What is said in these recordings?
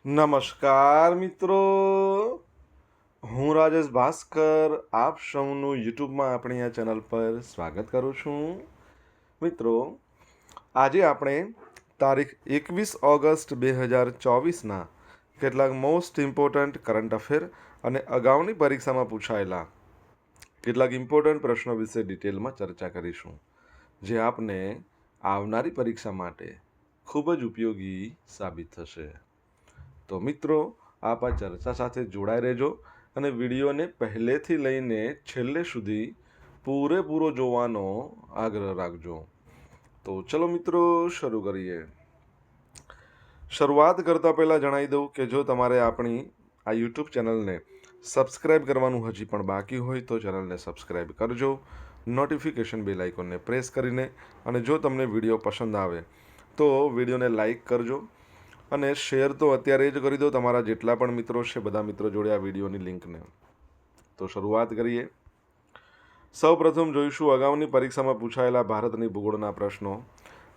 નમસ્કાર મિત્રો, હું રાજેશ ભાસ્કર આપ સૌનું યુટ્યુબમાં આપણી આ ચેનલ પર સ્વાગત કરું છું. મિત્રો, આજે આપણે તારીખ 21 ઓગસ્ટ 2024ના કેટલાક મોસ્ટ ઇમ્પોર્ટન્ટ કરંટ અફેર અને અગાઉની પરીક્ષામાં પૂછાયેલા કેટલાક ઇમ્પોર્ટન્ટ પ્રશ્નો વિશે ડિટેલમાં ચર્ચા કરીશું, જે આપને આવનારી પરીક્ષા માટે ખૂબ જ ઉપયોગી સાબિત થશે. તો મિત્રો, આપ આ ચર્ચા સાથે જોડાઈ રહેજો અને વિડીયોને પહેલેથી લઈને છેલ્લે સુધી પૂરેપૂરો જોવાનો આગ્રહ રાખજો. તો ચલો મિત્રો, શરૂ કરીએ. શરૂઆત કરતાં પહેલાં જણાવી દઉં કે જો તમારે આપણી આ યુટ્યુબ ચેનલને સબસ્ક્રાઈબ કરવાનું હજી પણ બાકી હોય તો ચેનલને સબસ્ક્રાઈબ કરજો, નોટિફિકેશન બેલ આઇકોનને પ્રેસ કરીને, અને જો તમને વિડીયો પસંદ આવે તો વિડીયોને લાઈક કરજો અને શેર તો અત્યારે જ કરી દો તમારા જેટલા પણ મિત્રો છે બધા મિત્રો જોડે આ વિડીયોની લિંકને. તો શરૂઆત કરીએ. સૌ પ્રથમ જોઈશું અગાઉની પરીક્ષામાં પૂછાયેલા ભારતની ભૂગોળના પ્રશ્નો,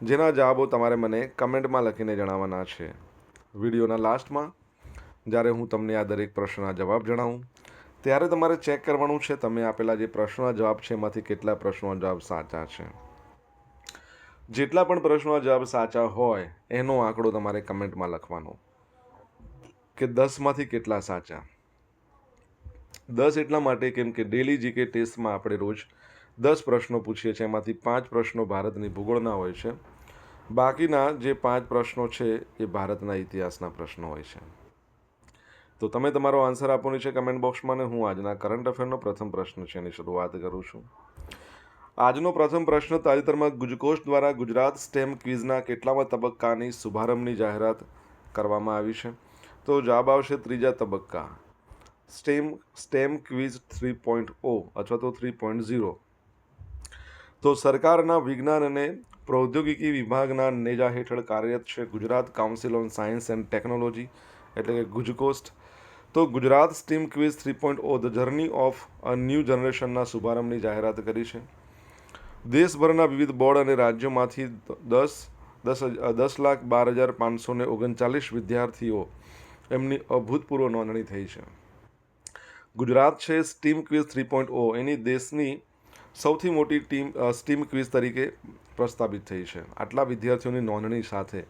જેના જવાબો તમારે મને કમેન્ટમાં લખીને જણાવવાના છે. વિડીયોના લાસ્ટમાં જ્યારે હું તમને આ દરેક પ્રશ્નના જવાબ જણાવું ત્યારે તમારે ચેક કરવાનું છે તમે આપેલા જે પ્રશ્નોના જવાબ છે એમાંથી કેટલા પ્રશ્નોના જવાબ સાચા છે. જેટલા પણ પ્રશ્નોના જવાબ સાચા હોય એનો આંકડો તમારે કમેન્ટમાં લખવાનો કે 10માંથી કેટલા સાચા. 10 એટલા માટે કેમ કે ડેલી જીકે ટેસ્ટમાં આપણે રોજ 10 પ્રશ્નો પૂછીએ છીએ, એમાંથી 5 પ્રશ્નો ભારતની ભૂગોળના હોય છે, બાકીના જે 5 પ્રશ્નો છે એ ભારતના ઇતિહાસના પ્રશ્નો હોય છે. તો તમે તમારો આન્સર આપવાની છે કમેન્ટ બોક્સમાં, ને હું આજના કરંટ અફેરનો પ્રથમ પ્રશ્ન છે એની શરૂઆત કરું છું. આજનો પ્રથમ પ્રશ્ન, તાજેતરમાં ગુજકોસ્ટ દ્વારા ગુજરાત સ્ટેમ ક્વિઝના કેટલામાં તબક્કાની શુભારંભની જાહેરાત કરવામાં આવી છે? તો જવાબ આવશે ત્રીજા તબક્કા, સ્ટેમ ક્વિઝ 3.0 અથવા તો 3.0. તો સરકારના વિજ્ઞાન અને પ્રૌદ્યોગિકી વિભાગના નેજા હેઠળ કાર્યરત છે Gujarat council on science and technology, એટલે કે ગુજકોસ્ટ. તો Gujarat steam quiz 3.0 the journey of a new જનરેશનના શુભારંભની જાહેરાત કરી છે. દેશભરના વિવિધ બોર્ડ અને રાજ્યોમાંથી 10,12,539 વિદ્યાર્થીઓ એમની અભૂતપૂર્વ નોંધણી થઈ છે. ગુજરાત છે સ્ટીમ ક્વિઝ 3.0 એની દેશની સૌથી મોટી ટીમ સ્ટીમ ક્વિઝ તરીકે પ્રસ્થાપિત થઈ છે આટલા વિદ્યાર્થીઓની નોંધણી સાથે.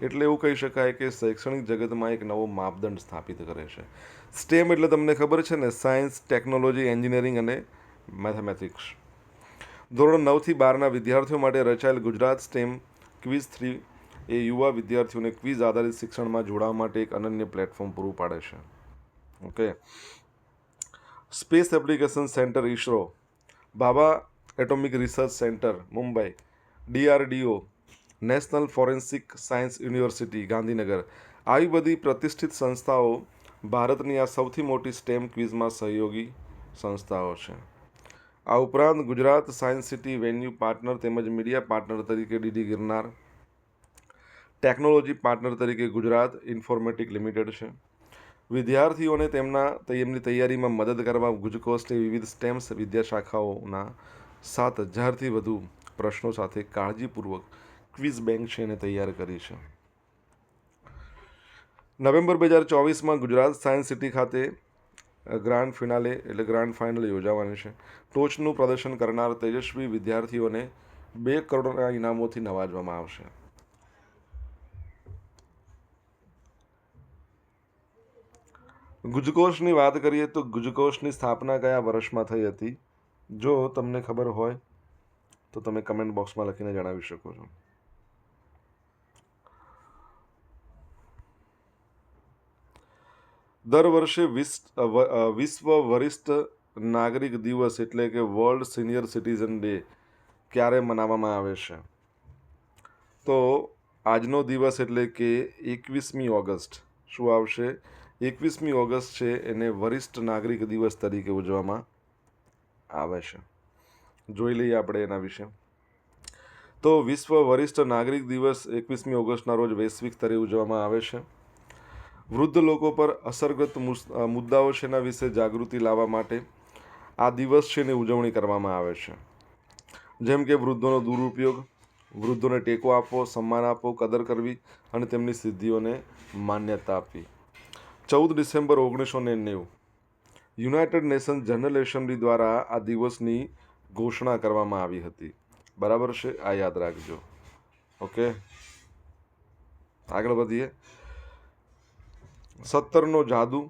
એટલે એવું કહી શકાય કે શૈક્ષણિક જગતમાં એક નવો માપદંડ સ્થાપિત કરે છે. સ્ટેમ એટલે તમને ખબર છે ને, સાયન્સ, ટેકનોલોજી, એન્જિનિયરિંગ અને મેથેમેટિક્સ. ધોરણ 9થી 12ના વિદ્યાર્થીઓ માટે રચાયેલ ગુજરાત સ્ટેમ ક્વિઝ 3 એ યુવા વિદ્યાર્થીઓને ક્વિઝ આધારિત શિક્ષણમાં જોડાવા માટે એક અનન્ય પ્લેટફોર્મ પૂરું પાડે છે. Okay. Space application centre ISRO, Bhabha atomic research centre Mumbai, DRDO, national forensic science university Gandhinagar, આવી બધી પ્રતિષ્ઠિત સંસ્થાઓ ભારતની આ સૌથી મોટી સ્ટેમ ક્વિઝમાં સહયોગી સંસ્થાઓ છે. આ ઉપરાંત Gujarat science city venue partner તેમજ મીડિયા પાર્ટનર તરીકે ડીડી ગિરનાર, ટેકનોલોજી પાર્ટનર તરીકે ગુજરાત ઇન્ફોર્મેટિક લિમિટેડ છે. વિદ્યાર્થીઓને તેમની તૈયારીમાં મદદ કરવા ગુજકોસ્ટે વિવિધ સ્ટેમ્સ વિદ્યાશાખાઓના 7,000થી વધુ પ્રશ્નો સાથે કાળજીપૂર્વક ક્વિઝ બેંક છે એને તૈયાર કરી છે. નવેમ્બર 2024માં ગુજરાત સાયન્સ સિટી ખાતે ગ્રાન્ડ ફિનાલે એટલે ગ્રાન્ડ ફાઇનલ યોજાવાની છે. ટોચનું પ્રદર્શન કરનાર તેજસ્વી વિદ્યાર્થીઓને 2 કરોડના ઇનામોથી નવાજવામાં આવશે. ગુજકોસ્ટની વાત કરીએ તો ગુજકોસ્ટની સ્થાપના કયા વર્ષમાં થઈ હતી? જો તમને ખબર હોય તો તમે કમેન્ટ બોક્સમાં લખીને જણાવી શકો છો. દર વર્ષે વિશ્વ વરિષ્ઠ નાગરિક દિવસ એટલે કે વર્લ્ડ સિનિયર સિટીઝન ડે ક્યારે મનાવવામાં આવે છે? તો આજનો દિવસ એટલે કે 21મી ઓગસ્ટ. શું આવશે? 21મી ઓગસ્ટ છે એને વરિષ્ઠ નાગરિક દિવસ તરીકે ઉજવવામાં આવે છે. જોઈ લઈએ આપણે એના વિશે. તો વિશ્વ વરિષ્ઠ નાગરિક દિવસ 21મી ઓગસ્ટના રોજ વૈશ્વિક સ્તરે ઉજવવામાં આવે છે. વૃદ્ધ લોકો પર અસરગ્રસ્ત મુદ્દાઓ છે એના વિશે જાગૃતિ લાવવા માટે આ દિવસ છે એની ઉજવણી કરવામાં આવે છે. જેમ કે વૃદ્ધોનો દુરુપયોગ, વૃદ્ધોને ટેકો આપવો, સન્માન આપવો, કદર કરવી અને તેમની સિદ્ધિઓને માન્યતા આપવી. 14 December 1990 United nation general assembly દ્વારા આ દિવસની ઘોષણા કરવામાં આવી હતી. બરાબર છે, આ યાદ રાખજો. ઓકે, આગળ વધીએ. 17નો જાદુ,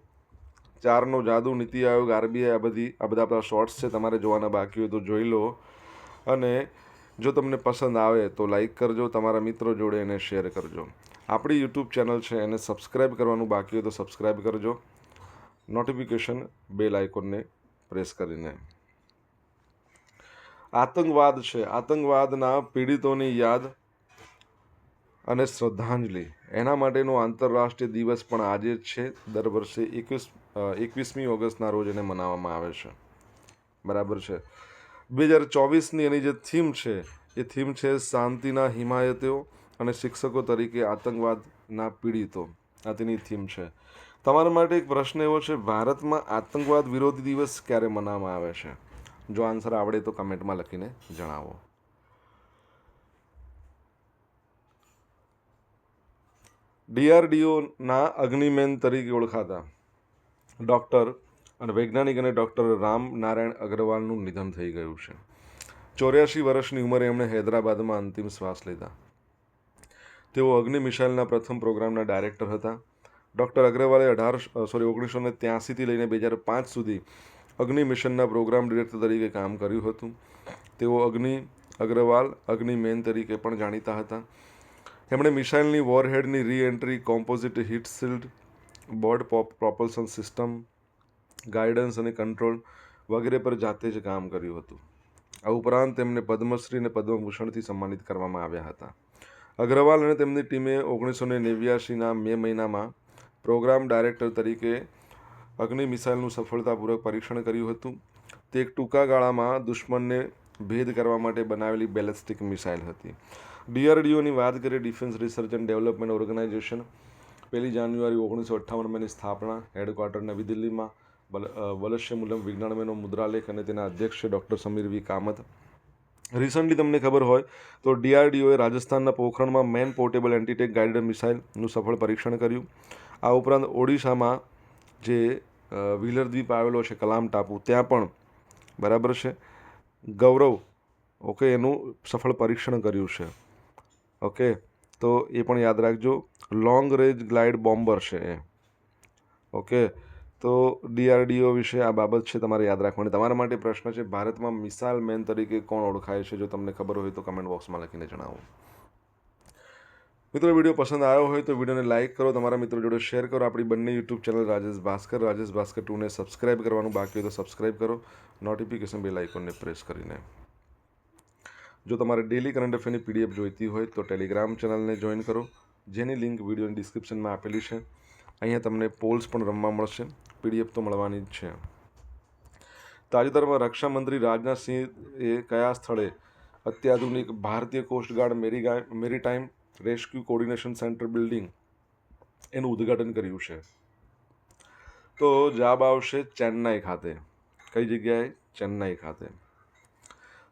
4નો જાદુ, નીતિ આયોગ, આરબીઆઈ, આ બધા આપણા શોર્ટ્સ છે. તમારે જોવાના બાકી હોય તો જોઈ લો. અને જો તમને પસંદ આવે તો લાઈક કરજો, તમારા મિત્રો જોડે એને શેર કરજો. આપણી યુટ્યુબ ચેનલ છે એને સબસ્ક્રાઈબ કરવાનું બાકી હોય તો સબસ્ક્રાઈબ કરજો, નોટિફિકેશન બેલ આઇકોનને પ્રેસ કરીને. આતંકવાદ છે, આતંકવાદના પીડિતોની યાદ અને શ્રદ્ધાંજલિ, એના માટેનો આંતરરાષ્ટ્રીય દિવસ પણ આજે જ છે. દર વર્ષે 21મી ઓગસ્ટના રોજ એને મનાવવામાં આવે છે. બરાબર છે. 2024ની એની જે થીમ છે એ થીમ છે શાંતિના હિમાયતીઓ અને શિક્ષકો તરીકે આતંકવાદના પીડિતો. આ તેની થીમ છે. તમારા માટે એક પ્રશ્ન એવો છે, ભારતમાં આતંકવાદ વિરોધી દિવસ ક્યારે મનાવવામાં આવે છે? જો આન્સર આવડે તો કમેન્ટમાં લખીને જણાવો. DRDOના અગ્નિમેન તરીકે ઓળખાતા ડૉક્ટર અને વૈજ્ઞાનિક અને ડૉક્ટર રામ નારાયણ અગ્રવાલનું નિધન થઈ ગયું છે. 84 વર્ષની ઉંમરે એમણે હૈદરાબાદમાં અંતિમ શ્વાસ લીધા. તેઓ અગ્નિ મિસાઇલના પ્રથમ પ્રોગ્રામના ડાયરેક્ટર હતા. ડૉક્ટર અગ્રવાલે 1983થી લઈને 2005 સુધી અગ્નિ મિશનના પ્રોગ્રામ ડિરેક્ટર તરીકે કામ કર્યું હતું. તેઓ અગ્નિમેન તરીકે પણ જાણીતા હતા. એમણે મિસાઇલની વોરહેડની reentry, composite heat shield, board propulsion system, guidance અને કંટ્રોલ વગેરે પર જાતે જ કામ કર્યું હતું. આ ઉપરાંત તેમને પદ્મશ્રી અને પદ્મભૂષણથી સન્માનિત કરવામાં આવ્યા હતા. અગ્રવાલ અને તેમની ટીમે 1989ના મે મહિનામાં પ્રોગ્રામ ડાયરેક્ટર તરીકે અગ્નિ મિસાઇલનું સફળતાપૂર્વક પરીક્ષણ કર્યું હતું. તે એક ટૂંકા ગાળામાં દુશ્મનને ભેદ કરવા માટે બનાવેલી બેલેસ્ટિક મિસાઇલ હતી. DRDOની વાત કરીએ, defence research and development organisation, 1 January 1958ની સ્થાપના, હેડક્વાર્ટર નવી દિલ્હીમાં, વલશ્યમૂલમ વિજ્ઞાનમેનો મુદ્રાલેખ અને તેના અધ્યક્ષ છે ડૉક્ટર સમીર વી કામત. રિસન્ટલી તમને ખબર હોય તો DRDOએ રાજસ્થાનના પોખરણમાં મેન પોર્ટેબલ એન્ટીટેક ગાઇડેડ મિસાઇલનું સફળ પરીક્ષણ કર્યું. આ ઉપરાંત ઓડિશામાં જે વ્હીલર દ્વીપ આવેલો છે, કલામ ટાપુ, ત્યાં પણ બરાબર છે ગૌરવ, ઓકે, એનું સફળ પરીક્ષણ કર્યું છે. ઓકે, તો એ પણ યાદ રાખજો. લોંગ રેન્જ ગ્લાઇડ બોમ્બર છે એ. ઓકે, તો DRDO વિશે આ બાબત છે તમારે યાદ રાખવાની. તમારા માટે પ્રશ્ન છે, ભારતમાં મિસાઇલ મેન તરીકે કોણ ઓળખાય છે? જો તમને ખબર હોય તો કમેન્ટ બોક્સમાં લખીને જણાવો. મિત્રો, વિડીયો પસંદ આવ્યો હોય તો વિડીયોને લાઇક કરો, તમારા મિત્રો જોડે શેર કરો. આપણી બંને યુટ્યુબ ચેનલ રાજેશ ભાસ્કર 2ને સબસ્ક્રાઇબ કરવાનું બાકી હોય તો સબસ્ક્રાઇબ કરો, નોટિફિકેશન બેલ આઇકોનને પ્રેસ કરીને. જો તમારે ડેલી કરંટ અફેરની PDF જોઈતી હોય તો ટેલિગ્રામ ચેનલને જોઈન કરો, જેની લિંક વિડીયોની ડિસ્ક્રિપ્શનમાં આપેલી છે. અહીંયા તમને પોલ્સ પણ રમવા મળશે, PDF તો મળવાની જ છે. તાજેતરમાં રક્ષામંત્રી રાજનાથસિંહે કયા સ્થળે અત્યાધુનિક ભારતીય coast guard maritime rescue coordination centre building એનું ઉદ્ઘાટન કર્યું છે? તો જવાબ આવશે ચેન્નાઈ ખાતે. કઈ જગ્યાએ? ચેન્નાઈ ખાતે.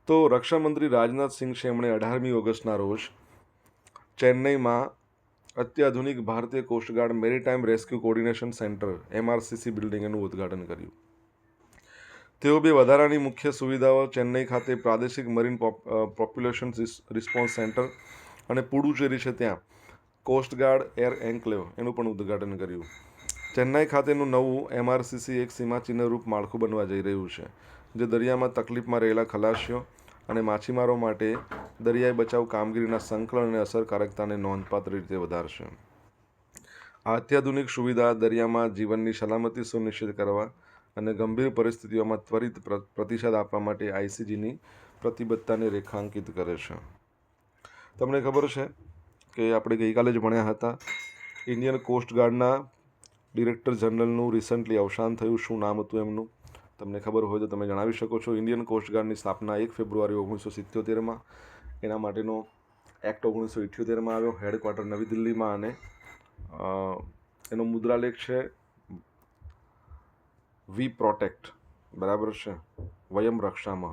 તો રક્ષામંત્રી રાજનાથસિંહ છે, એમણે 18મી ઓગસ્ટના રોજ ચેન્નઈમાં અત્યાધુનિક ભારતીય coast guard maritime rescue coordination centre MRCC building એનું ઉદ્ઘાટન કર્યું. તેઓ બે વધારાની મુખ્ય સુવિધાઓ ચેન્નઈ ખાતે પ્રાદેશિક મરીન પોપ્યુલેશન રિસ્પોન્સ સેન્ટર અને પુડુચેરી છે ત્યાં કોસ્ટગાર્ડ એર એન્કલેવ એનું પણ ઉદ્ઘાટન કર્યું. ચેન્નાઈ ખાતેનું નવું MRCC એક સીમાચિહ્નરૂપ માળખું બનવા જઈ રહ્યું છે, જે દરિયામાં તકલીફમાં રહેલા ખલાસીઓ અને માછીમારો માટે દરિયાઈ બચાવ કામગીરીના સંકલન અને અસરકારકતાને નોંધપાત્ર રીતે વધારશે. આ અત્યાધુનિક સુવિધા દરિયામાં જીવનની સલામતી સુનિશ્ચિત કરવા અને ગંભીર પરિસ્થિતિઓમાં ત્વરિત પ્રતિસાદ આપવા માટે ICGની પ્રતિબદ્ધતાને રેખાંકિત કરે છે. તમને ખબર છે કે આપણે ગઈકાલે જ ભણ્યા હતા, ઇન્ડિયન કોસ્ટગાર્ડના ડિરેક્ટર જનરલનું રિસન્ટલી અવસાન થયું. શું નામ હતું એમનું? તમને ખબર હોય તો તમે જણાવી શકો છો. ઇન્ડિયન કોસ્ટગાર્ડની સ્થાપના 1 ફેબ્રુઆરી 1977માં, એના માટેનો એક્ટ 1978માં આવ્યો, હેડક્વાર્ટર નવી દિલ્હીમાં, અને એનો મુદ્રાલેખ છે વી પ્રોટેક્ટ, બરાબર છે, વયમ રક્ષામહ.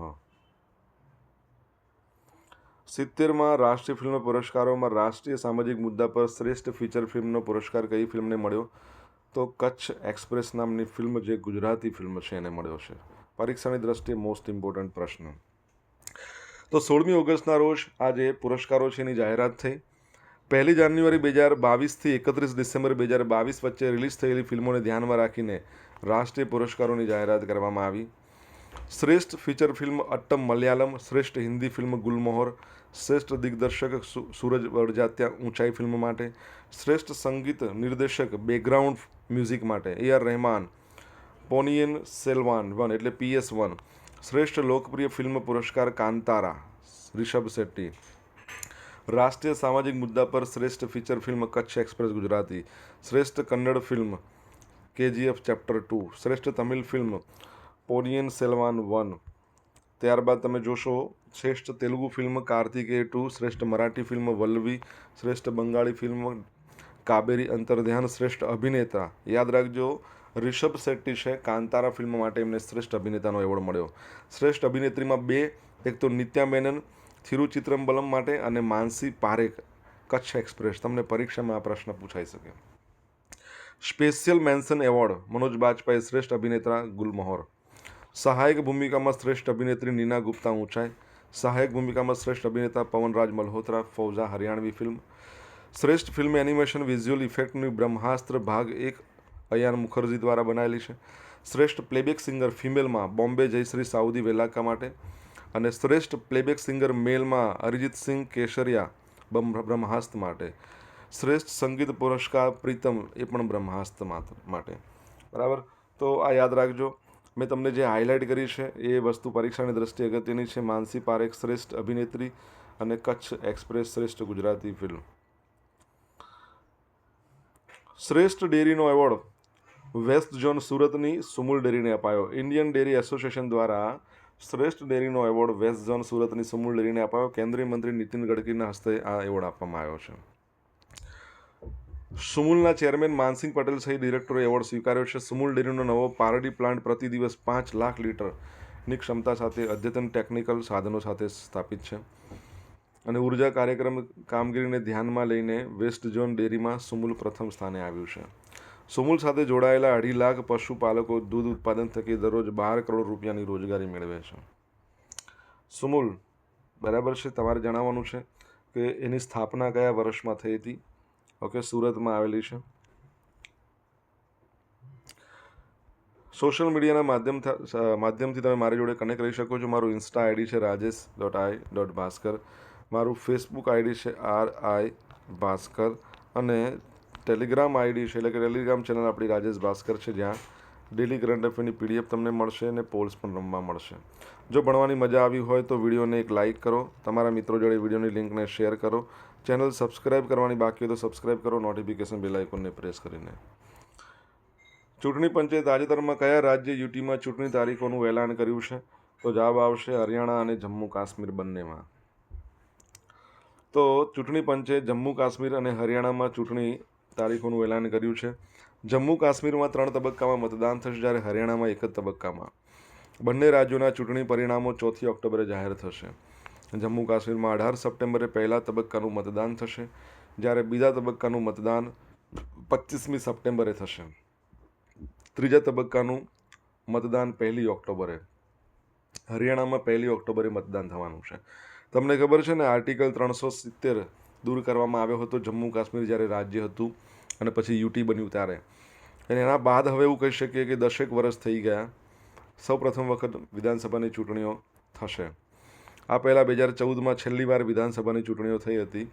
70માં રાષ્ટ્રીય ફિલ્મ પુરસ્કારોમાં રાષ્ટ્રીય સામાજિક મુદ્દા પર શ્રેષ્ઠ ફીચર ફિલ્મનો પુરસ્કાર કઈ ફિલ્મને મળ્યો? તો કચ્છ એક્સપ્રેસ નામની ફિલ્મ જે ગુજરાતી ફિલ્મ છે એને મળ્યો છે. પરીક્ષાની દ્રષ્ટિએ મોસ્ટ ઇમ્પોર્ટન્ટ પ્રશ્ન. તો 16મી ઓગસ્ટના રોજ આ જે પુરસ્કારો છે એની જાહેરાત થઈ. 1 જાન્યુઆરી 2022થી 31 ડિસેમ્બર 2022 વચ્ચે રિલીઝ થયેલી ફિલ્મોને ધ્યાનમાં રાખીને રાષ્ટ્રીય પુરસ્કારોની જાહેરાત કરવામાં આવી. શ્રેષ્ઠ ફીચર ફિલ્મ અટ્ટમ મલયાલમ, શ્રેષ્ઠ હિન્દી ફિલ્મ ગુલમોહર, શ્રેષ્ઠ દિગ્દર્શક સૂરજ બરજાત્યા ઊંચાઈ ફિલ્મ માટે, શ્રેષ્ઠ સંગીત નિર્દેશક બેકગ્રાઉન્ડ મ્યુઝિક માટે AR રહેમાન, પોનિયન સેલ્વાન 1 એટલે PS1, શ્રેષ્ઠ લોકપ્રિય ફિલ્મ પુરસ્કાર કાંતારા રિષભ શેટ્ટી, રાષ્ટ્રીય સામાજિક મુદ્દા પર શ્રેષ્ઠ feature film Kutch express Gujarati, શ્રેષ્ઠ કન્નડ ફિલ્મ KGF ચેપ્ટર 2, શ્રેષ્ઠ તમિલ ફિલ્મ પોનિયન સેલ્વાન 1. ત્યારબાદ તમે જોશો શ્રેષ્ઠ તેલુગુ ફિલ્મ કાર્તિકેય 2, શ્રેષ્ઠ મરાઠી ફિલ્મ વલ્લવી, શ્રેષ્ઠ બંગાળી ફિલ્મ કાબેરી અંતર્ધ્યાન, શ્રેષ્ઠ અભિનેતા યાદ રાખજો રિષભ શેટ્ટી છે, કાંતારા ફિલ્મ માટે એમને શ્રેષ્ઠ અભિનેતાનો એવોર્ડ મળ્યો. શ્રેષ્ઠ અભિનેત્રીમાં 2, એક તો નિત્યા મેનન થિરુચિત્રમ્બલમ માટે અને માનસી પારેખ કચ્છ એક્સપ્રેસ. તમને પરીક્ષામાં આ પ્રશ્ન પૂછાઈ શકે. Special mention award Manoj Bajpai શ્રેષ્ઠ અભિનેતા ગુલમોહર. સહાયક ભૂમિકામાં શ્રેષ્ઠ અભિનેત્રી નીના ગુપ્તા ઊંચાઈ, સહાયક ભૂમિકામાં શ્રેષ્ઠ અભિનેતા પવનરાજ મલ્હોત્રા ફૌજા હરિયાણવી ફિલ્મ. શ્રેષ્ઠ ફિલ્મ એનિમેશન વિઝ્યુઅલ ઇફેક્ટની બ્રહ્માસ્ત્ર ભાગ 1 અયાન મુખર્જી દ્વારા બનાવેલી છે. શ્રેષ્ઠ પ્લેબેક સિંગર ફિમેલમાં બોમ્બે જયશ્રી સાઉદી વેલાકા માટે અને શ્રેષ્ઠ પ્લેબેક સિંગર મેલમાં અરિજીત સિંહ કેસરિયા બ્રહ્માસ્ત્ર માટે. શ્રેષ્ઠ સંગીત પુરસ્કાર પ્રીતમ એ પણ બ્રહ્માસ્ત્ર માટે. બરાબર, તો આ યાદ રાખજો. મેં તમને જે હાઇલાઇટ કરી છે એ વસ્તુ પરીક્ષાની દ્રષ્ટિએ અગત્યની છે. માનસી પારેખ શ્રેષ્ઠ અભિનેત્રી અને કચ્છ એક્સપ્રેસ શ્રેષ્ઠ ગુજરાતી ફિલ્મ. શ્રેષ્ઠ ડેરીનો એવોર્ડ વેસ્ટ ઝોન સુરતની સુમુલ ડેરીને અપાયો. ઇન્ડિયન ડેરી એસોસિએશન દ્વારા શ્રેષ્ઠ ડેરીનો એવોર્ડ વેસ્ટ ઝોન સુરતની સુમુલ ડેરીને અપાયો. કેન્દ્રીય મંત્રી નીતિન ગડકરીના હસ્તે આ એવોર્ડ આપવામાં આવ્યો છે. સુમુલના ચેરમેન માનસિંહ પટેલ સહિત ડિરેક્ટરે એવોર્ડ સ્વીકાર્યો છે. સુમુલ ડેરીનો નવો પારડી પ્લાન્ટ પ્રતિ દિવસ 5 લાખ લીટરની ક્ષમતા સાથે અદ્યતન ટેકનિકલ સાધનો સાથે સ્થાપિત છે અને ઉર્જા કાર્યક્રમ કામગીરીને ધ્યાનમાં લઈને વેસ્ટ ઝોન ડેરીમાં સુમુલ પ્રથમ સ્થાને આવ્યું છે. સુમુલ સાથે જોડાયેલા 2.5 લાખ પશુપાલકો દૂધ ઉત્પાદન થકી દરરોજ 12 કરોડ રૂપિયાની રોજગારી મેળવે છે. સુમુલ બરાબર છે, તમારે જણાવવાનું છે કે એની સ્થાપના કયા વર્ષમાં થઈ હતી. ઓકે, સુરતમાં આવેલી છે. સોશિયલ મીડિયાના માધ્યમથી તમે મારી જોડે કનેક્ટ રહી શકો છો. મારું ઇન્સ્ટા આઈડી છે rajesh.i.bhaskar, મારું ફેસબુક આઈડી છે RI ભાસ્કર અને ટેલિગ્રામ આઈડી છે એટલે કે ટેલિગ્રામ ચેનલ આપણી રાજેશ ભાસ્કર છે, જ્યાં ડેલી કરંટ અફેરની PDF તમને મળશે અને પોલ્સ પણ રમવા મળશે. જો ભણવાની મજા આવી હોય તો વિડીયોને એક લાઇક કરો, તમારા મિત્રો જોડે વિડીયોની લિંકને શેર કરો. ચેનલ સબસ્ક્રાઇબ કરવાની બાકી હોય તો સબસ્ક્રાઇબ કરો, નોટિફિકેશન બેલ આઇકોનને પ્રેસ કરીને. ચૂંટણી પંચે તાજેતરમાં કયા રાજ્ય યુટીમાં ચૂંટણી તારીખોનું એલાન કર્યું છે? તો જવાબ આવશે હરિયાણા અને જમ્મુ કાશ્મીર બંનેમાં. તો ચૂંટણી પંચે જમ્મુ કાશ્મીર અને હરિયાણામાં ચૂંટણી તારીખોનું એલાન કર્યું છે. જમ્મુ કાશ્મીરમાં 3 તબક્કામાં મતદાન થશે, જ્યારે હરિયાણામાં 1 જ તબક્કામાં. બંને રાજ્યોના ચૂંટણી પરિણામો 4 ઓક્ટોબરે જાહેર થશે. જમ્મુ કાશ્મીરમાં 18 સપ્ટેમ્બરે પહેલા તબક્કાનું મતદાન થશે, જ્યારે બીજા તબક્કાનું મતદાન 25મી સપ્ટેમ્બરે થશે. ત્રીજા તબક્કાનું મતદાન 1 ઓક્ટોબરે. હરિયાણામાં 1 ઓક્ટોબરે મતદાન થવાનું છે. તમને ખબર છે ને, આર્ટિકલ 370 દૂર કરવામાં આવ્યો હતો જમ્મુ કાશ્મીર જ્યારે રાજ્ય હતું અને પછી યુટી બન્યું ત્યારે. અને એના બાદ હવે એવું કહી શકીએ કે 10 વર્ષ થઈ ગયા. સૌ પ્રથમ વખત વિધાનસભાની ચૂંટણીઓ થશે. આ પહેલાં 2014માં છેલ્લી વાર વિધાનસભાની ચૂંટણીઓ થઈ હતી.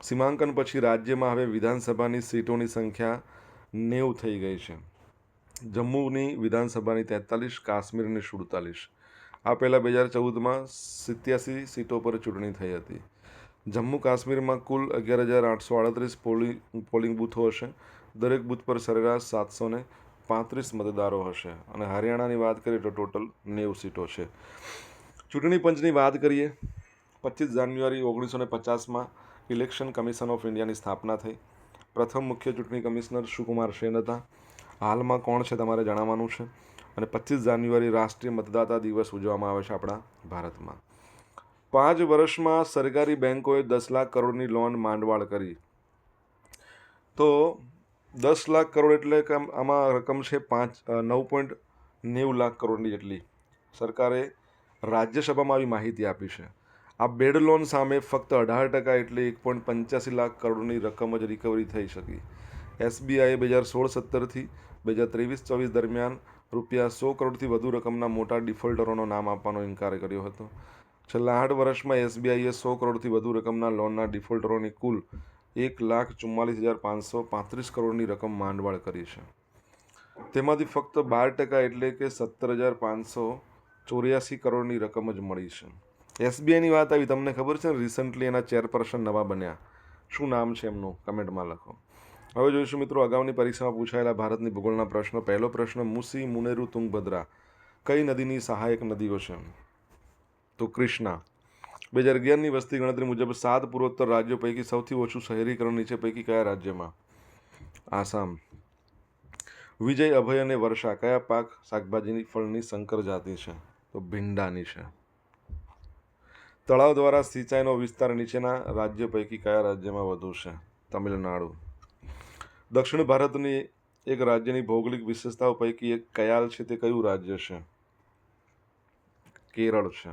સીમાંકન પછી રાજ્યમાં હવે વિધાનસભાની સીટોની સંખ્યા 90 થઈ ગઈ છે. જમ્મુની વિધાનસભાની 43, કાશ્મીરની 47. આ પહેલાં 2014માં 87 સીટો પર ચૂંટણી થઈ હતી. જમ્મુ કાશ્મીરમાં કુલ 11,838 પોલિંગ બૂથો હશે. દરેક બૂથ પર સરેરાશ 735 મતદારો હશે. અને હરિયાણાની વાત કરીએ તો ટોટલ 90 સીટો છે. ચૂંટણી પંચની વાત કરીએ. 25 જાન્યુઆરી 1950માં ઇલેક્શન કમિશન ઓફ ઇન્ડિયાની સ્થાપના થઈ. પ્રથમ મુખ્ય ચૂંટણી કમિશનર સુકુમાર સેન હતા. હાલમાં કોણ છે તમારે જણાવવાનું છે. અને 25 જાન્યુઆરી રાષ્ટ્રીય મતદાતા દિવસ ઉજવવામાં આવે છે આપણા ભારતમાં. 5 વર્ષમાં સરકારી બેન્કોએ 10 લાખ કરોડની લોન માંડવાળ કરી. તો 10 લાખ કરોડ એટલે કે આમાં રકમ છે 9.90 લાખ કરોડની જેટલી. સરકારે રાજ્યસભામાં આવી માહિતી આપી છે. આ બેડ લોન સામે ફક્ત 18% એટલે 1.85 લાખ કરોડની રકમ જ રિકવરી થઈ શકી. SBIએ 2016-17થી 2023-24 દરમિયાન ₹100 કરોડથી વધુ રકમના મોટા ડિફોલ્ટરોનો નામ આપવાનો ઇનકાર કર્યો હતો. છેલ્લા 8 વર્ષમાં SBIએ 100 કરોડથી વધુ રકમના લોનના ડિફોલ્ટરોની કુલ 1,44,535 કરોડની રકમ માંડવાળ કરી છે. તેમાંથી ફક્ત 12% એટલે કે 17,584 કરોડની રકમ જ મળી છે. SBIની વાત આવી, તમને ખબર છે ને, રિસન્ટલી એના ચેરપર્સન નવા બન્યા. શું નામ છે એમનું? કમેન્ટમાં લખો. હવે જોઈશું મિત્રો અગાઉની પરીક્ષામાં પૂછાયેલા ભારતની ભૂગોળના પ્રશ્નો. પહેલો પ્રશ્ન, મુસી, મુનેરુ, તુંગભદ્રા કઈ નદીની સહાયક નદીઓ છે? તો કૃષ્ણા. 2011ની વસ્તી ગણતરી મુજબ 7 પૂર્વોત્તર રાજ્યો પૈકી સૌથી ઓછું શહેરીકરણ નીચે પૈકી કયા રાજ્યમાં? આસામ. વિજય, અભય અને વર્ષા કયા પાક શાકભાજીની ફળની સંકર જાતિ છે? તો ભીંડાની છે. તળાવ દ્વારા સિંચાઈનો વિસ્તાર નીચેના રાજ્યો પૈકી કયા રાજ્યમાં વધુ છે? તમિલનાડુ. દક્ષિણ ભારતની એક રાજ્યની ભૌગોલિક વિશેષતાઓ પૈકી એક કયાલ છે, તે કયું રાજ્ય છે? કેરળ છે.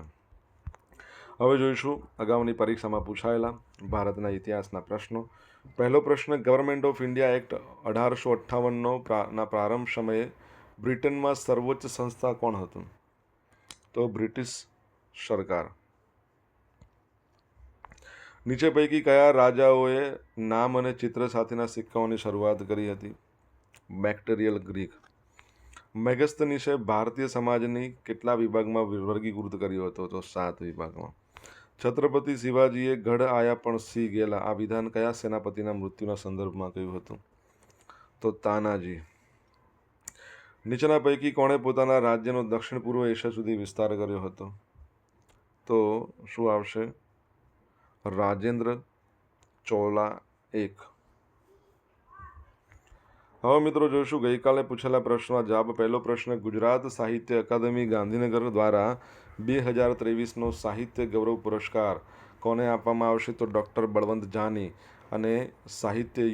હવે જોઈશું અગાઉની પરીક્ષામાં પૂછાયેલા ભારતના ઇતિહાસના પ્રશ્નો. પહેલો પ્રશ્ન, ગવર્મેન્ટ ઓફ ઇન્ડિયા એક્ટ 1858ના પ્રારંભ સમયે બ્રિટનમાં સર્વોચ્ચ સંસ્થા કોણ હતું? તો બ્રિટિશ સરકાર. નીચે પૈકી કયા રાજાઓએ નામ અને ચિત્ર સાથેના સિક્કાઓની શરૂઆત કરી હતી? Bacterial Greek. મેગસ્તનીસે ભારતીય સમાજની કેટલા વિભાગમાં વર્ગીકૃત કર્યો હતો? તો 7 વિભાગમાં. છત્રપતિ શિવાજીએ ગઢ આયા પણ સી ગેલા આ વિધાન કયા સેનાપતિના મૃત્યુના સંદર્ભમાં કહ્યું હતું? તો તાનાજી. નીચેના પૈકી કોણે પોતાના રાજ્યનો દક્ષિણ પૂર્વ એશિયા સુધી વિસ્તાર કર્યો હતો? તો શું આવશે? રાજેન્દ્ર ચોલા 1. હવે મિત્રો જોઈશું ગઈકાલે પૂછેલા પ્રશ્નનો જવાબ. પહેલો પ્રશ્ન, ગુજરાત સાહિત્ય અકાદમી ગાંધીનગર દ્વારા 2023નો સાહિત્ય ગૌરવ પુરસ્કાર કોને આપવામાં આવશે? તો ડૉક્ટર બળવંત જાની. અને સાહિત્ય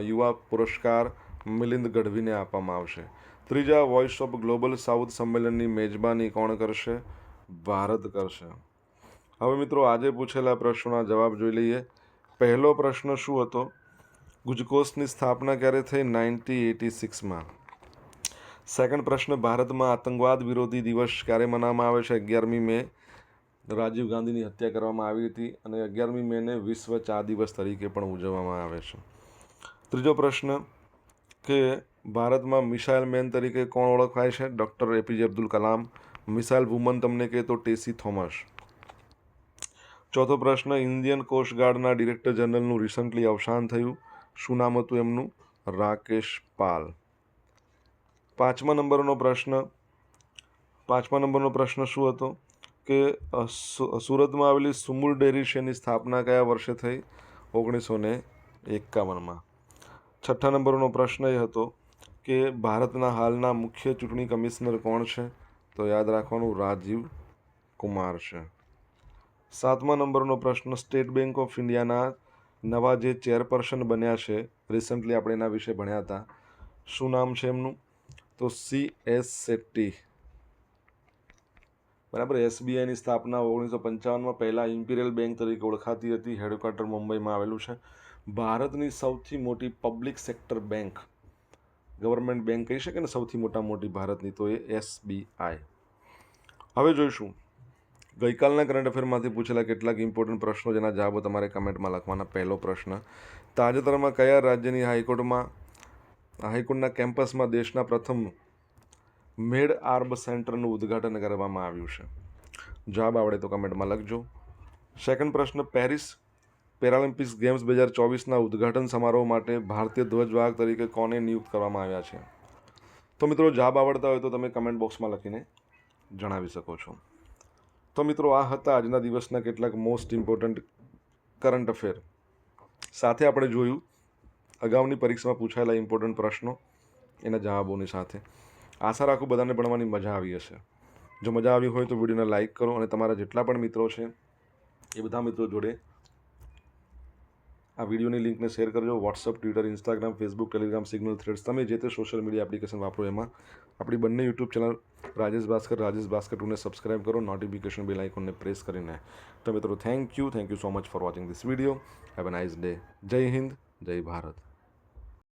યુવા પુરસ્કાર મિલિંદ ગઢવીને આપવામાં આવશે. ત્રીજા વોઇસ ઓફ ગ્લોબલ સાઉથ સંમેલનની મેજબાની કોણ કરશે? ભારત કરશે. હવે મિત્રો આજે પૂછેલા પ્રશ્નોના જવાબ જોઈ લઈએ. પહેલો પ્રશ્ન શું હતો? ગુજકોસ્ટની સ્થાપના ક્યારે થઈ? 1986માં. સેકન્ડ પ્રશ્ન, ભારતમાં આતંકવાદ વિરોધી દિવસ ક્યારે મનાવવામાં આવે છે? 11મી મે. રાજીવ ગાંધીની હત્યા કરવામાં આવી હતી અને 11મી મેને વિશ્વ ચા દિવસ તરીકે પણ ઉજવવામાં આવે છે. ત્રીજો પ્રશ્ન કે ભારતમાં મિસાઇલ મેન તરીકે કોણ ઓળખાય છે? Doctor APJ Abdul Kalam. Missile woman તમને કહે તો ટેસી થોમસ. ચોથો પ્રશ્ન, ઇન્ડિયન કોસ્ટગાર્ડના ડિરેક્ટર જનરલનું રિસન્ટલી અવસાન થયું. શું નામ હતું એમનું? રાકેશ પાલ. પાંચમા નંબરનો પ્રશ્ન શું હતો? કે સુરતમાં આવેલી સુમુલ ડેરી શેની સ્થાપના કયા વર્ષે થઈ? 1951માં. છઠ્ઠા નંબરનો પ્રશ્ન એ હતો કે ભારતના હાલના મુખ્ય ચૂંટણી કમિશનર કોણ છે? તો યાદ રાખવાનું, રાજીવ કુમાર છે. સાતમા નંબરનો પ્રશ્ન, સ્ટેટ બેંક ઓફ ઇન્ડિયાના નવા જે ચેરપર્સન બન્યા છે, રિસન્ટલી આપણે એના વિશે ભણ્યા હતા, શું નામ છે એમનું? તો CS શેટ્ટી. બરાબર. SBIની સ્થાપના 1955માં પહેલાં ઇમ્પિરિયલ બેંક તરીકે ઓળખાતી હતી. હેડક્વાર્ટર મુંબઈમાં આવેલું છે. ભારતની સૌથી મોટી public sector bank, government bank કહી શકે ને સૌથી મોટી ભારતની, તો એ SBI. હવે જોઈશું ગઈકાલના કરંટ અફેરમાંથી પૂછેલા કેટલાક ઇમ્પોર્ટન્ટ પ્રશ્નો જેના જવાબો તમારે કમેન્ટમાં લખવાના. પહેલો પ્રશ્ન, તાજેતરમાં કયા રાજ્યની હાઈકોર્ટના કેમ્પસમાં દેશના પ્રથમ મેડ આર્બ સેન્ટરનું ઉદ્ઘાટન કરવામાં આવ્યું છે? જવાબ આવડે તો કમેન્ટમાં લખજો. સેકન્ડ પ્રશ્ન, પેરિસ પેરાલિમ્પિક્સ ગેમ્સ 2024ના ઉદ્ઘાટન સમારોહ માટે ભારતીય ધ્વજવાહક તરીકે કોને નિયુક્ત કરવામાં આવ્યા છે? તો મિત્રો જવાબ આવડતા હોય તો તમે કમેન્ટ બોક્સમાં લખીને જણાવી શકો છો. તો મિત્રો આ હતા આજના દિવસના કેટલાક મોસ્ટ ઇમ્પોર્ટન્ટ કરંટ અફેર. સાથે આપણે જોયું અગાઉની પરીક્ષામાં પૂછાયેલા ઇમ્પોર્ટન્ટ પ્રશ્નો એના જવાબોની સાથે. આશા રાખું બધાને ભણવાની મજા આવી હશે. જો મજા આવી હોય તો વિડીયોને લાઇક કરો અને તમારા જેટલા પણ મિત્રો છે એ બધા મિત્રો જોડે આ વિડીયોની લિંકને શેર કરજો. WhatsApp, Twitter, Instagram, Facebook, Telegram, signal, threads તમે જે તે સોશિયલ મીડિયા એપ્લિકેશન વાપરો એમાં આપણી બંને યુટ્યુબ ચેનલ રાજેશ ભાસ્કર 2ને સબસ્ક્રાઇબ કરો, નોટિફિકેશન બેલ આઇકોનને પ્રેસ કરીને. તો મિત્રો thank you so much for watching this video. Have a nice day. જય હિન્દ, જય ભારત.